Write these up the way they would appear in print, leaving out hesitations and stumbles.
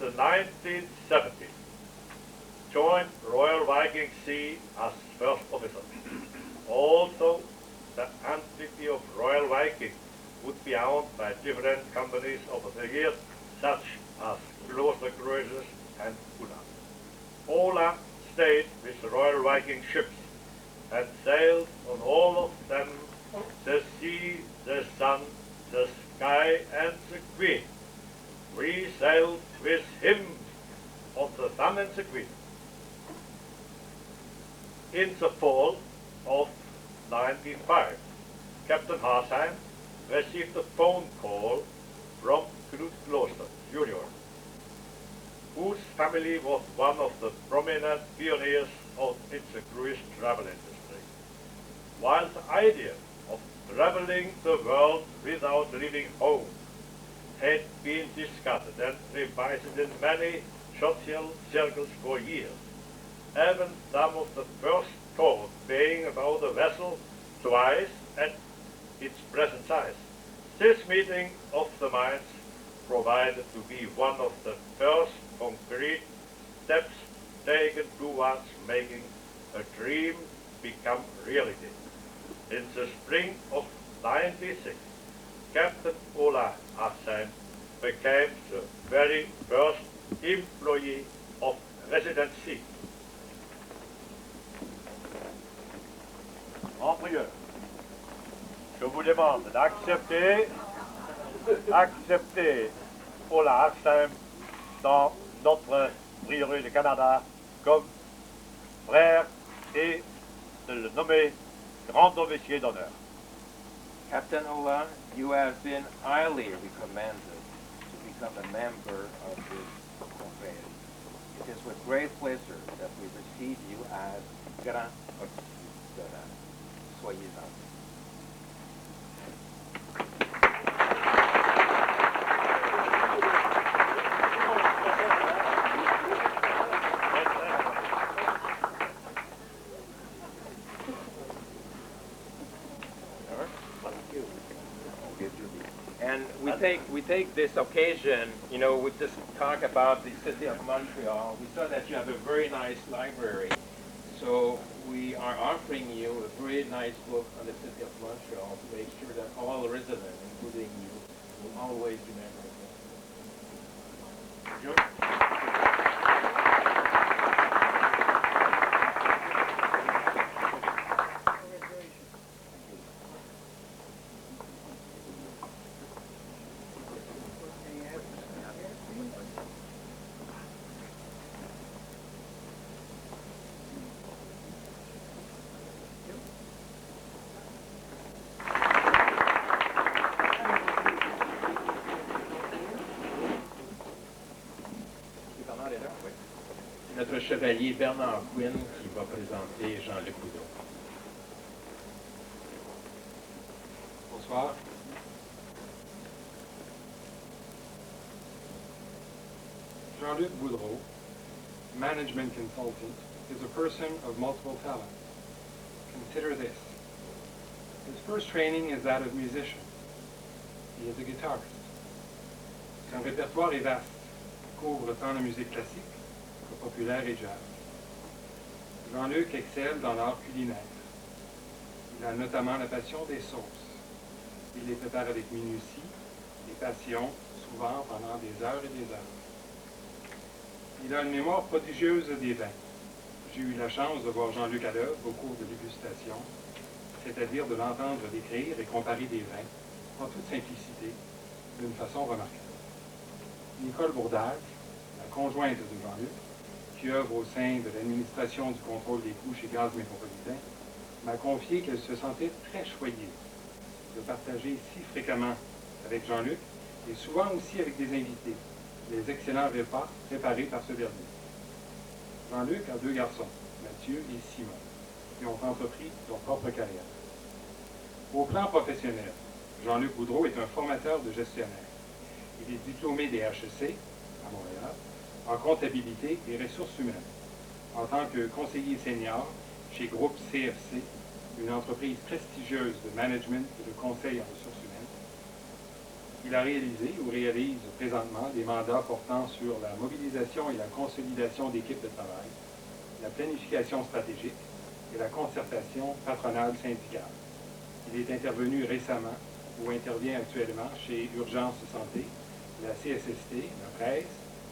the 1970s, joined Royal Viking Sea as first officer. Also, the antiquity of Royal Viking would be owned by different companies over the years, such as Gloster Cruises and Una. Ola stayed with the Royal Viking ships and sailed on all of them, the sea, the sun, the sky, and the Queen. We sailed with him on the Sun and the Queen. In the fall of 1905, Captain Harsheim received a phone call from Knut Gloster, Jr., whose family was one of the prominent pioneers in the cruise travel industry. While the idea of traveling the world without leaving home had been discussed and revised in many social circles for years, even some of the first thought being about a vessel twice at its present size. This meeting of the minds provided to be one of the first concrete steps taken towards making a dream become reality. In the spring of 96, Captain Ola Harsheim became the very first employee of Resident Sea. En prieur, je vous demande d'accepter Ola Harsheim dans notre prieuré du Canada comme frère et de le nommer grand officier d'honneur. Captain Ola, you have been highly recommended to become a member of this confrérie. It is with great pleasure that we receive you as grand officier d'honneur. Soyez-en. And we take this occasion, you know, with this talk about the city of Montreal. We saw that you have a very nice library. So we are offering you a very nice book on the city of Montreal to make sure that all residents, including you, will always remember it. Notre chevalier Bernard Quinn qui va présenter Jean-Luc Boudreau. Bonsoir. Jean-Luc Boudreau, management consultant, is a person of multiple talents. Consider this. His first training is that of musician. He is a guitarist. Son répertoire est vaste, couvre tant la musique classique que populaire et jazz. Jean-Luc excelle dans l'art culinaire. Il a notamment la passion des sauces. Il les prépare avec minutie, des passions, souvent pendant des heures et des heures. Il a une mémoire prodigieuse des vins. J'ai eu la chance de voir Jean-Luc à l'œuvre au cours de dégustation, c'est-à-dire de l'entendre décrire et comparer des vins, en toute simplicité, d'une façon remarquable. Nicole Bourdage, la conjointe de Jean-Luc, qui œuvre au sein de l'administration du contrôle des coûts chez Gaz Métropolitain, m'a confié qu'elle se sentait très choyée de partager si fréquemment avec Jean-Luc et souvent aussi avec des invités, les excellents repas préparés par ce dernier. Jean-Luc a 2 garçons, Mathieu et Simon, qui ont entrepris leur propre carrière. Au plan professionnel, Jean-Luc Boudreau est un formateur de gestionnaire. Il est diplômé des HEC, à Montréal, en comptabilité et ressources humaines, en tant que conseiller senior chez Groupe CFC, une entreprise prestigieuse de management et de conseil en ressources humaines. Il a réalisé ou réalise présentement des mandats portant sur la mobilisation et la consolidation d'équipes de travail, la planification stratégique et la concertation patronale syndicale. Il est intervenu récemment ou intervient actuellement chez Urgence Santé, la CSST, la presse,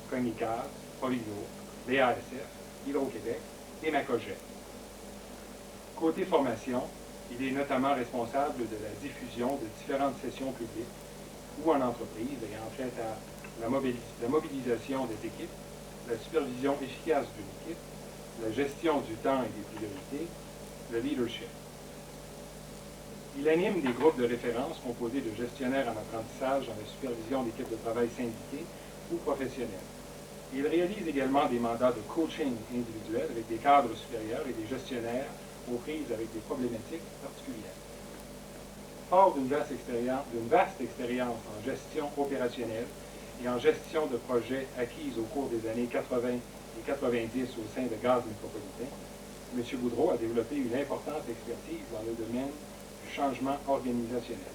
Cognicard, Provigo, BASF, Hydro-Québec et Macogel. Côté formation, il est notamment responsable de la diffusion de différentes sessions publiques ou en entreprise ayant trait à la mobilisation des équipes, la supervision efficace d'une équipe, la gestion du temps et des priorités, le leadership. Il anime des groupes de référence composés de gestionnaires en apprentissage dans la supervision d'équipes de travail syndiquées ou professionnelles. Il réalise également des mandats de coaching individuel avec des cadres supérieurs et des gestionnaires aux prises avec des problématiques particulières. Fort d'une vaste expérience en gestion opérationnelle et en gestion de projets acquises au cours des années 80 et 90 au sein de Gaz Métropolitain, M. Boudreau a développé une importante expertise dans le domaine du changement organisationnel.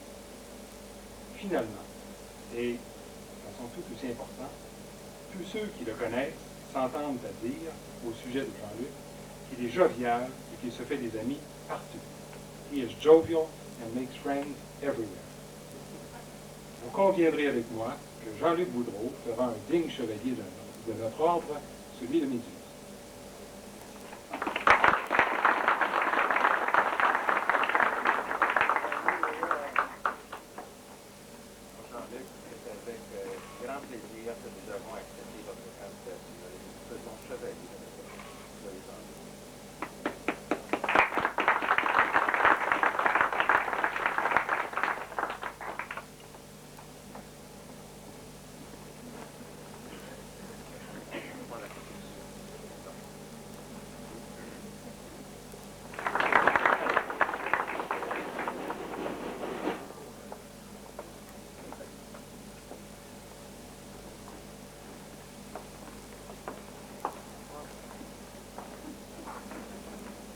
Finalement, et de façon tout aussi importante, tous ceux qui le connaissent s'entendent à dire au sujet de Jean-Luc qu'il est jovial et qu'il se fait des amis partout. He is jovial and makes friends everywhere. Vous conviendrez avec moi que Jean-Luc Boudreau fera un digne chevalier de notre ordre, celui de Méduse. Jean-Luc, c'est avec grand plaisir que nous avons accepté votre candidature et nous faisons chevalier de notre ordre. Soyez en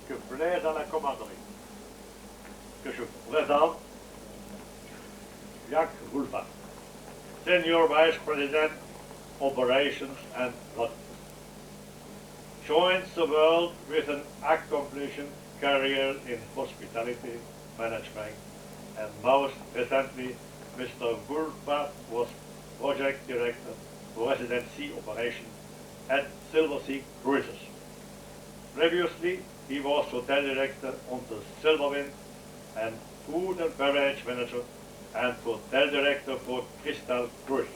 Que plaise à la commanderie que je vous présente Jacques Woolfat, Senior Vice President, Operations and Logistics. Joins the world with an accomplished career in hospitality management, and most recently, Mr. Woolfat was Project Director for Residency Operations at Silver Sea Cruises. Previously, he was Hotel Director on the Silverwind and Food and Beverage Manager and Hotel Director for Crystal Cruises.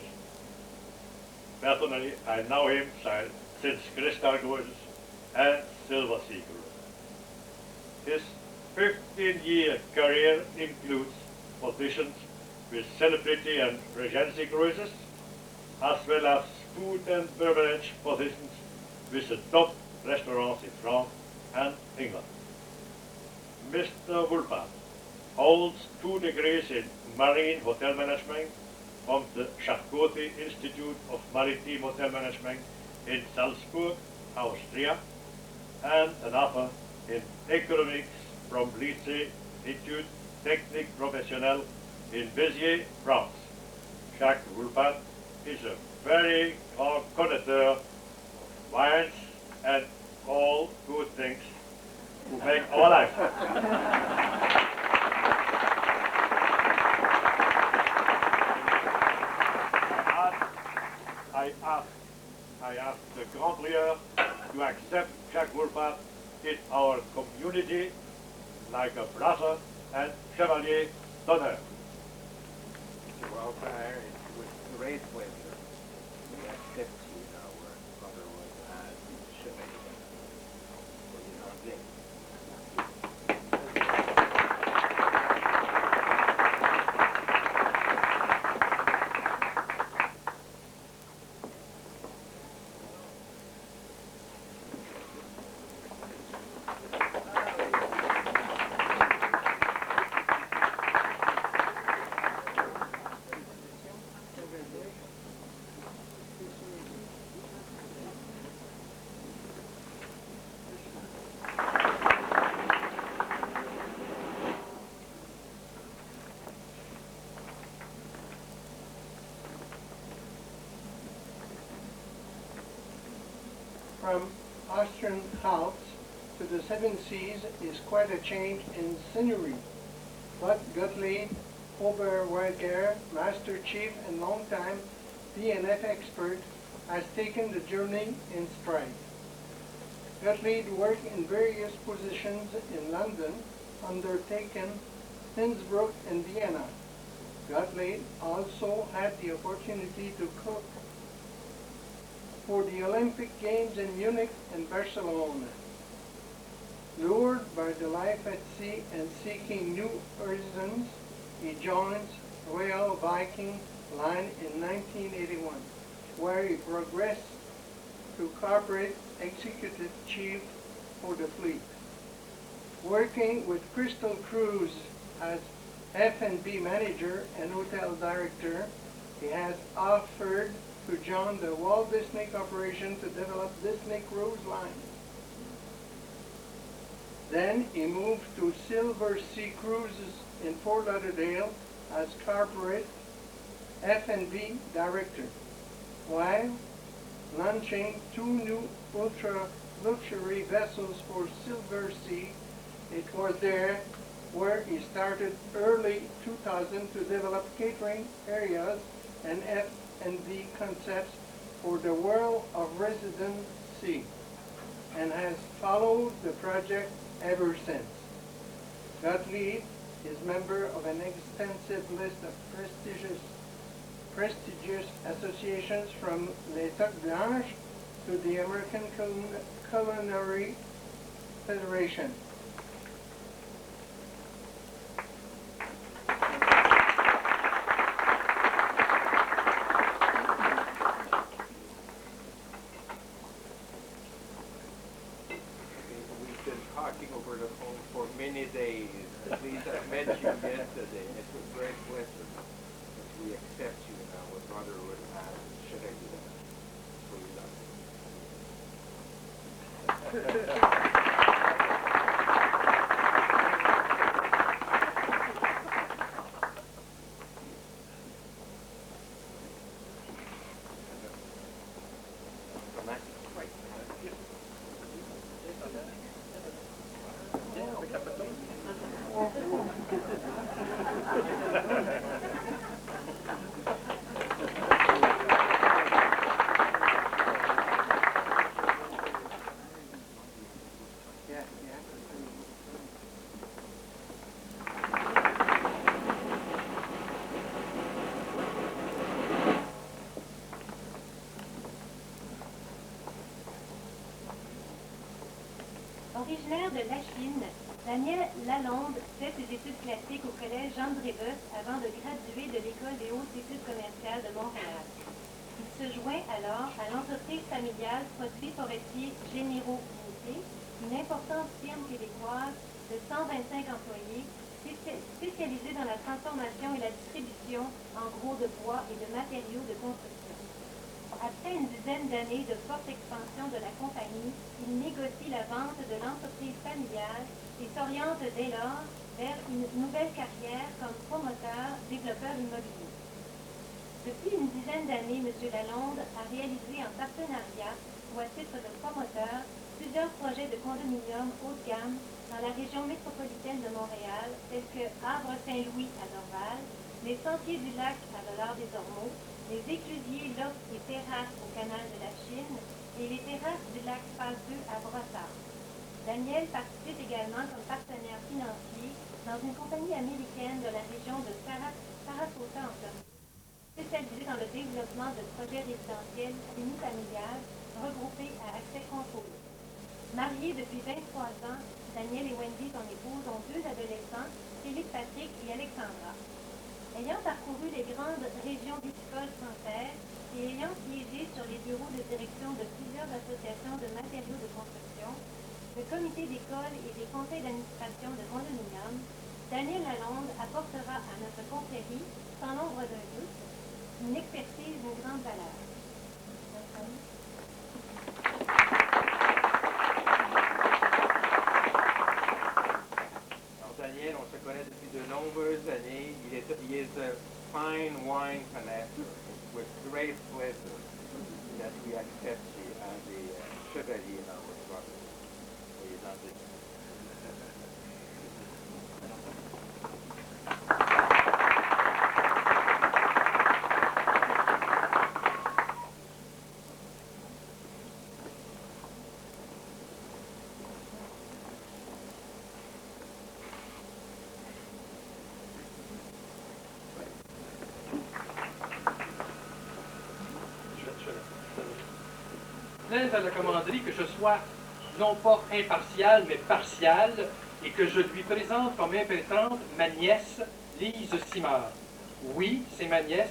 Personally, I know him since Crystal Cruises and Silver Sea Cruises. His 15-year career includes positions with Celebrity and Regency Cruises, as well as food and beverage positions with the top restaurants in France and England. Mr. Woolfat holds 2 degrees in Marine Hotel Management from the Charcoti Institute of Maritime Hotel Management in Salzburg, Austria, and another in Economics from Lycée Études Techniques Professionnelles in Béziers, France. Jacques Woolfat is a very grand connaisseur of wines and all good things to make our life. I ask the Grand Prieur to accept Jacques Woolfat in our community like a brother and chevalier d'honneur. Mr. Wildfire, it's with great pleasure we accept you in our brotherhood as chevalier. Soyez en bien. from Austrian Alps to the Seven Seas is quite a change in scenery. But Gottlieb Oberweger, Master Chief and longtime PNF expert, has taken the journey in stride. Gottlieb worked in various positions in London, undertaken Innsbruck and Vienna. Gottlieb also had the opportunity to cook for the Olympic Games in Munich and Barcelona. Lured by the life at sea and seeking new horizons, he joins Royal Viking Line in 1981, where he progressed to corporate executive chief for the fleet. Working with Crystal Cruise as F&B manager and hotel director, he has offered to join the Walt Disney Corporation to develop Disney Cruise Line. Then he moved to Silver Sea Cruises in Fort Lauderdale as corporate F&B director, while launching 2 new ultra-luxury vessels for Silver Sea. It was there where he started early 2000 to develop catering areas and F&B concepts for the world of residency, and has followed the project ever since. Gottlieb is member of an extensive list of prestigious associations from Les Toques Blanches to the American Culinary Federation. We've been talking over the phone for many days. Please, I met you yesterday. It's a great pleasure that we accept you in our brotherhood as should I do that? So you love it. Originaire de Lachine, Daniel Lalonde fait ses études classiques au collège Jean Brébeuf avant de graduer de l'École des hautes études commerciales de Montréal. Il se joint alors à l'entreprise familiale Produits forestiers généraux Unité, une importante firme québécoise de 125 employés spécialisée dans la transformation et la distribution en gros de bois et de matériaux de construction. Après une dizaine d'années de forte expansion de la compagnie, il négocie la vente de l'entreprise familiale et s'oriente dès lors vers une nouvelle carrière comme promoteur, développeur immobilier. Depuis une dizaine d'années, M. Lalonde a réalisé en partenariat ou à titre de promoteur plusieurs projets de condominiums haut de gamme dans la région métropolitaine de Montréal, tels que Havre-Saint-Louis à Dorval, les Sentiers du Lac à Dollard-des-Ormeaux, les éclusiers, lofts et terrasses au canal de la Chine et les terrasses du lac Phase 2 à Brossard. Daniel participe également comme partenaire financier dans une compagnie américaine de la région de Sarasota en Floride, spécialisée dans le développement de projets résidentiels unifamiliales regroupés à accès contrôlé. Marié depuis 23 ans, Daniel et Wendy, son épouse, ont 2 adolescents, Philippe Patrick et Alexandra. Ayant parcouru les grandes régions viticoles françaises et ayant siégé sur les bureaux de direction de plusieurs associations de matériaux de construction, le comité d'école et des conseils d'administration de condominium, Daniel Lalonde apportera à notre confrérie, sans l'ombre d'un doute, une expertise d'une grande valeur. Daniel, on se connaît depuis de nombreuses années. He is a fine wine connoisseur. With great pleasure that we accept you as a chevalier. plaise à la commanderie que je sois non pas impartial, mais partial, et que je lui présente comme impétrante ma nièce, Lise Simard. Oui, c'est ma nièce,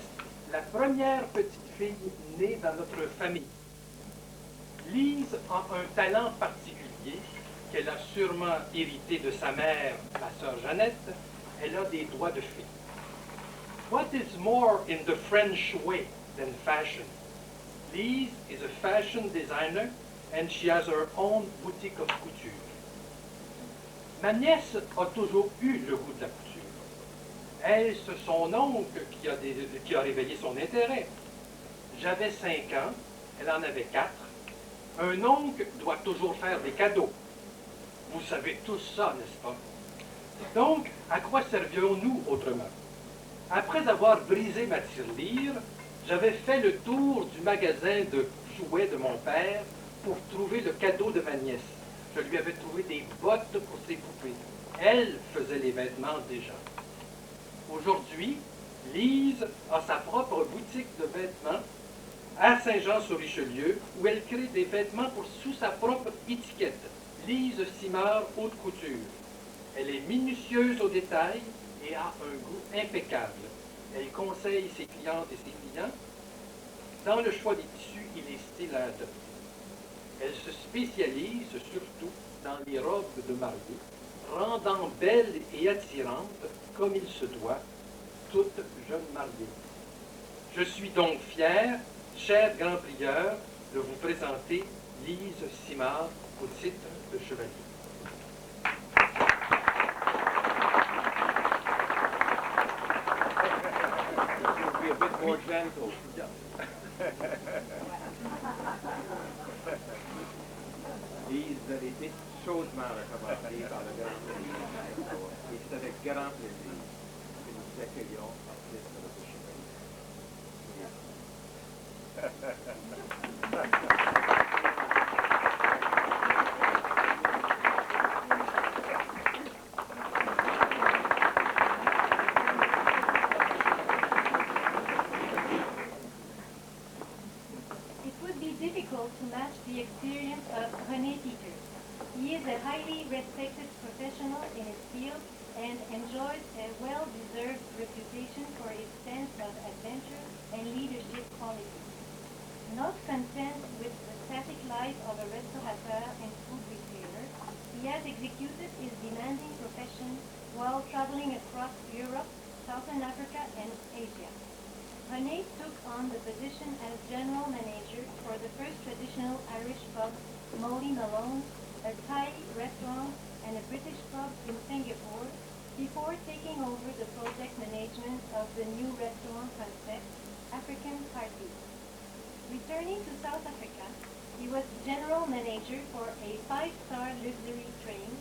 la première petite fille née dans notre famille. Lise a un talent particulier qu'elle a sûrement hérité de sa mère, ma sœur Jeannette. Elle a des doigts de fée. What is more in the French way than fashion? Lise is a fashion designer and she has her own boutique of couture. Ma nièce a toujours eu le goût de la couture. Est-ce son oncle qui a réveillé son intérêt? J'avais 5 ans, elle en avait 4. Un oncle doit toujours faire des cadeaux. Vous savez tous ça, n'est-ce pas? Donc, à quoi servions-nous autrement? Après avoir brisé ma tirelire, j'avais fait le tour du magasin de jouets de mon père pour trouver le cadeau de ma nièce. Je lui avais trouvé des bottes pour ses poupées. Elle faisait les vêtements déjà. Aujourd'hui, Lise a sa propre boutique de vêtements à Saint-Jean-sur-Richelieu, où elle crée des vêtements sous sa propre étiquette, Lise Simard Haute Couture. Elle est minutieuse aux détails et a un goût impeccable. Elle conseille ses clientes et ses clients. Dans le choix des tissus et les styles à adopter. Elle se spécialise surtout dans les robes de mariée, rendant belle et attirante, comme il se doit, toute jeune mariée. Je suis donc fier, cher grand prieur, de vous présenter Lise Simard au titre de chevalier. Be a bit more gentle. Les choses mal recommandées par le grand président. Et c'est avec grand plaisir que nous vous accueillons en titre de chevalier. It would be difficult to match the experience of René Peter. He is a highly respected professional in his field and enjoys a well-deserved reputation for his sense of adventure and leadership qualities. Not content with the static life of a restaurateur and food retailer, he has executed his demanding profession while traveling across Europe, Southern Africa, and Asia. René took on the position as general manager for the first traditional Irish pub, Molly Malone's, a Thai restaurant, and a British pub in Singapore, before taking over the project management of the new restaurant concept, African Party. Returning to South Africa, he was general manager for a 5-star luxury train,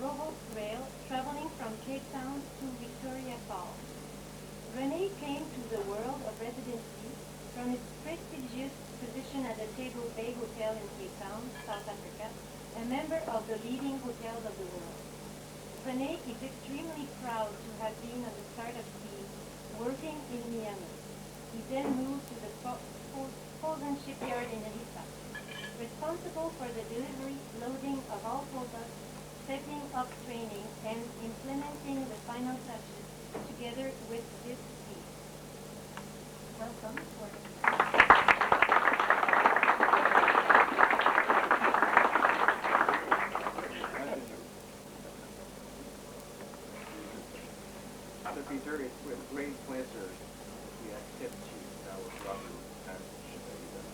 Roholt Rail, traveling from Cape Town to Victoria Falls. René came to the world of residency from his prestigious position at the Table Bay Hotel in Cape Town, South Africa, a member of the leading hotels of the world. René is extremely proud to have been on the start of steam, working in Miami. He then moved to the Poland shipyard in Halifax, responsible for the delivery, loading of all products, setting up training, and implementing the final touches together with this team. Welcome. Mr. Peter, it's with great pleasure we accept you in our brother as chevalier.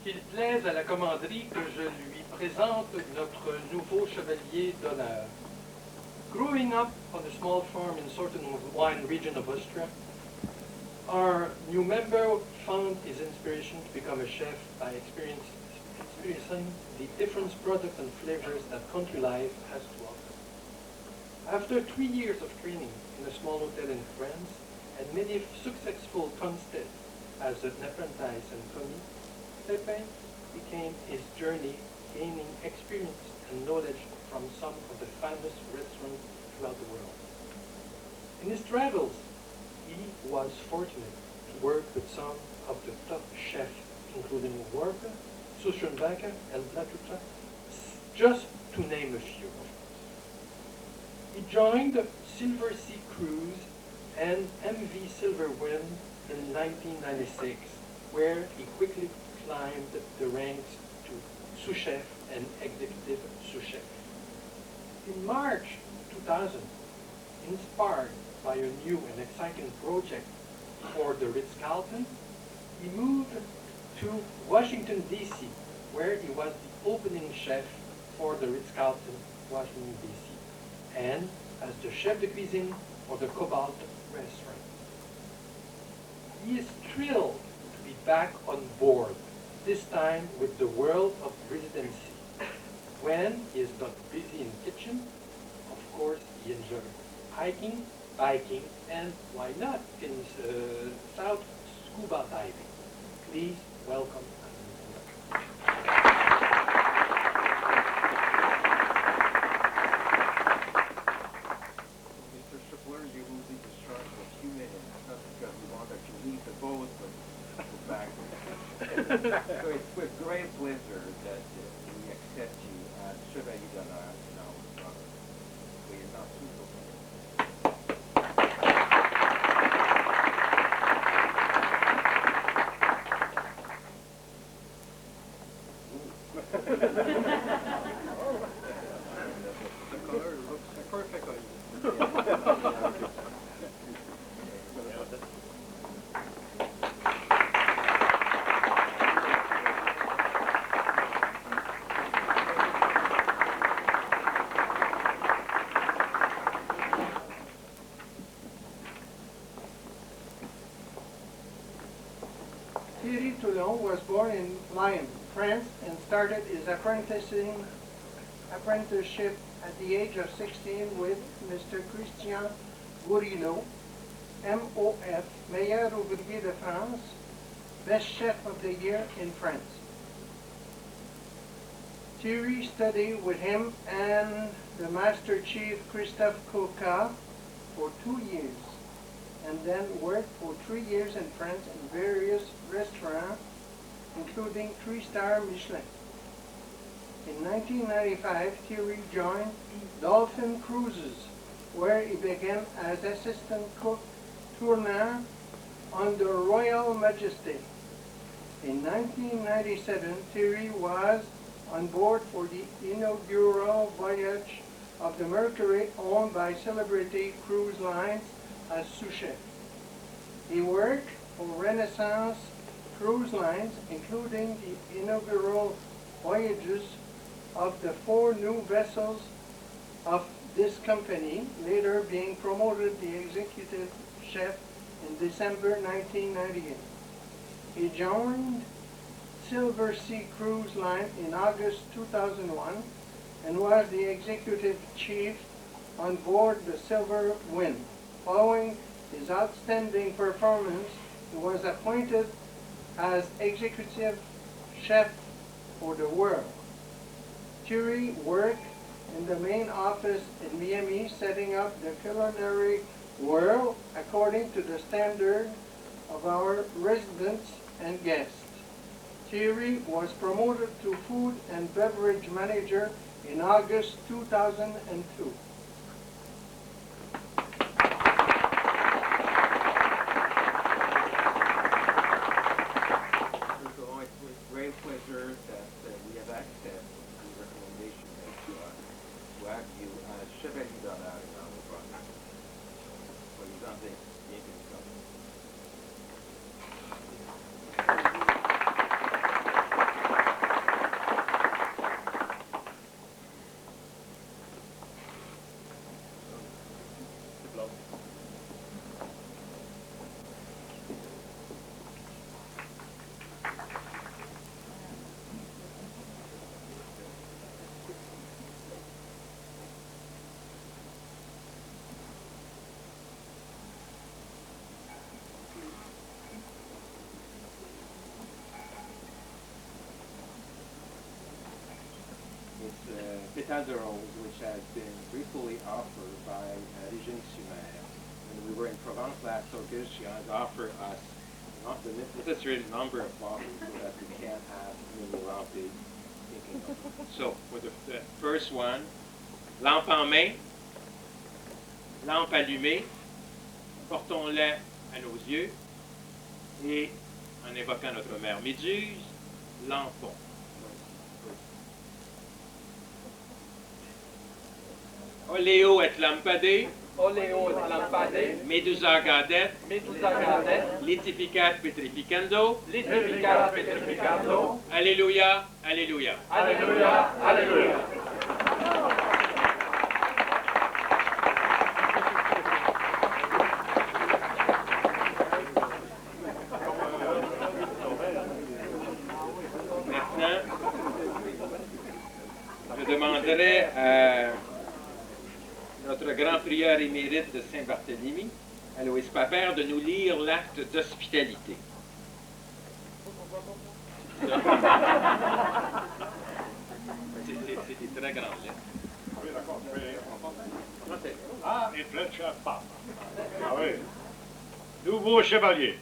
Qu'il plaise à la commanderie que je lui présente notre nouveau chevalier d'honneur. Growing up on a small farm in Sorten wine region of Austria, our new member found his inspiration to become a chef by experiencing experiencing the different products and flavors that country life has to offer. After 3 years of training in a small hotel in France and many successful contests as an apprentice and commis, Pepin began his journey gaining experience and knowledge from some of the famous restaurants throughout the world. In his travels, he was fortunate to work with some of the top chefs, including Warburg, Suschenbacher, and Latouche, just to name a few, of course. He joined Silver Sea Cruise and MV Silver Wind in 1996, where he quickly climbed the ranks to sous-chef and executive sous-chef. In March 2000, inspired by a new and exciting project for the Ritz-Carlton, he moved to Washington, D.C., where he was the opening chef for the Ritz-Carlton, Washington, D.C., and as the chef de cuisine for the Cobalt restaurant. He is thrilled to be back on board, this time with the world of residency. When he is not busy in the kitchen, of course, he enjoys hiking, biking, and why not in South scuba diving. Please welcome Mr. Scheffler, you will be discharged for a few minutes, not because we want that you leave the boat, but go back. So it's with great pleasure that we accept you as Chevalier d'Honneur in our province. We are not too The color looks perfect on you. Thierry Toulon was born in Lyon, France, and started his apprenticeship at the age of 16 with Mr. Christian Bourrineau, MOF, Meilleur Ouvrier de France, Best Chef of the Year in France. Thierry studied with him and the Master Chief Christophe Coca for 2 years, and then worked for 3 years in France in various restaurants, including 3-star Michelin. In 1995, Thierry joined Dolphin Cruises, where he began as assistant cook tourneur on the Royal Majesty. In 1997, Thierry was on board for the inaugural voyage of the Mercury owned by Celebrity Cruise Lines as sous chef. He worked for Renaissance Cruise Lines, including the inaugural voyages of the 4 new vessels of this company, later being promoted the executive chef in December 1998. He joined Silver Sea Cruise Line in August 2001 and was the executive chief on board the Silver Wind. Following his outstanding performance, he was appointed as executive chef for the world. Thierry worked in the main office in Miami, setting up the culinary world according to the standard of our residents and guests. Thierry was promoted to food and beverage manager in August 2002. It's with great pleasure that we have accepted the recommendation that you are to have you as Chevalier d'Honneur in our province. For you don't think you can come. État de Rose, which has been briefly offered by Régine Sumer. When we were in Provence last August, she has offered us not the necessary number of bottles so that we can have many lampes. So, for the first one, lampe en main, lampe allumée, portons-la à nos yeux et, en évoquant notre mère Méduse, lampons. Oleo et lampade, Oleo et lampade, Medusa gadet, Medusa gadet, litificat petrificando, litificat petrificando, Alléluia, Alléluia. Alléluia, Alléluia. Maintenant, je demanderai à notre grand prieur émérite de Saint-Barthélemy, Aloïs Papère, de nous lire l'acte d'hospitalité. C'est des très grandes lettres. Oui, d'accord, je vais entendre. Ah, et Fletcher Papa. Ah oui. Nouveaux chevaliers,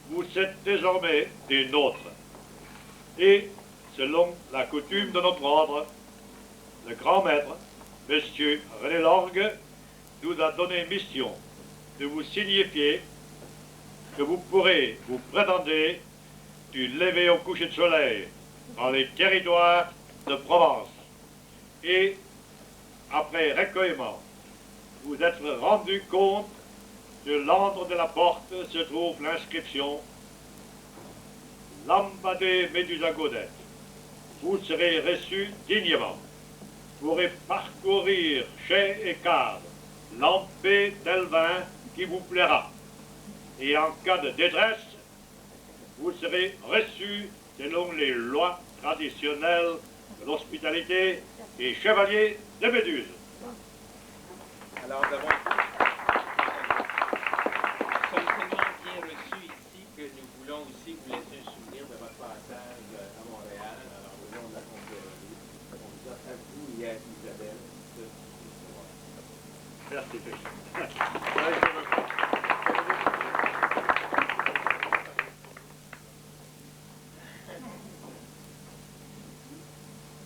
vous êtes désormais des nôtres. Et, selon la coutume de notre ordre, le grand maître, Monsieur René Lorgue, nous a donné mission de vous signifier que vous pourrez vous prétendre du lever au coucher de soleil dans les territoires de Provence. Et, après recueillement, vous êtes rendu compte que l'antre de la porte se trouve l'inscription Lampade Medusa Godet. Vous serez reçu dignement. Vous pourrez parcourir chais et cadres, lampé tel vin qui vous plaira. Et en cas de détresse, vous serez reçu selon les lois traditionnelles de l'hospitalité et chevalier de Méduse. Alors, nous avons tellement bien reçu ici que nous voulons aussi vous laisser un souvenir de votre passage à Montréal. Alors, au nom de la confrérie, on vous offre à vous et à Isabelle ce recevoir. Merci.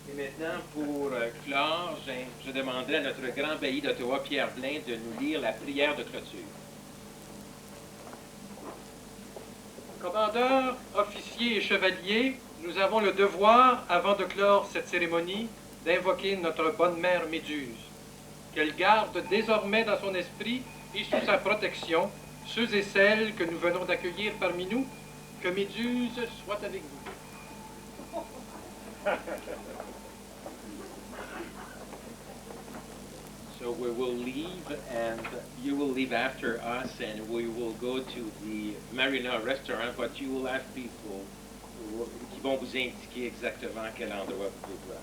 Et maintenant, pour clore, je demanderai à notre grand bailli d'Ottawa, Pierre Blain, de nous lire la prière de clôture. Commandeurs, officiers et chevaliers, nous avons le devoir, avant de clore cette cérémonie, d'invoquer notre bonne mère Méduse. Qu'elle garde désormais dans son esprit et sous sa protection ceux et celles que nous venons d'accueillir parmi nous. Que Méduse soit avec vous. So we will leave, and you will leave after us, and we will go to the Marina restaurant, but you will have people qui vont vous indiquer exactement à quel endroit vous devez voir.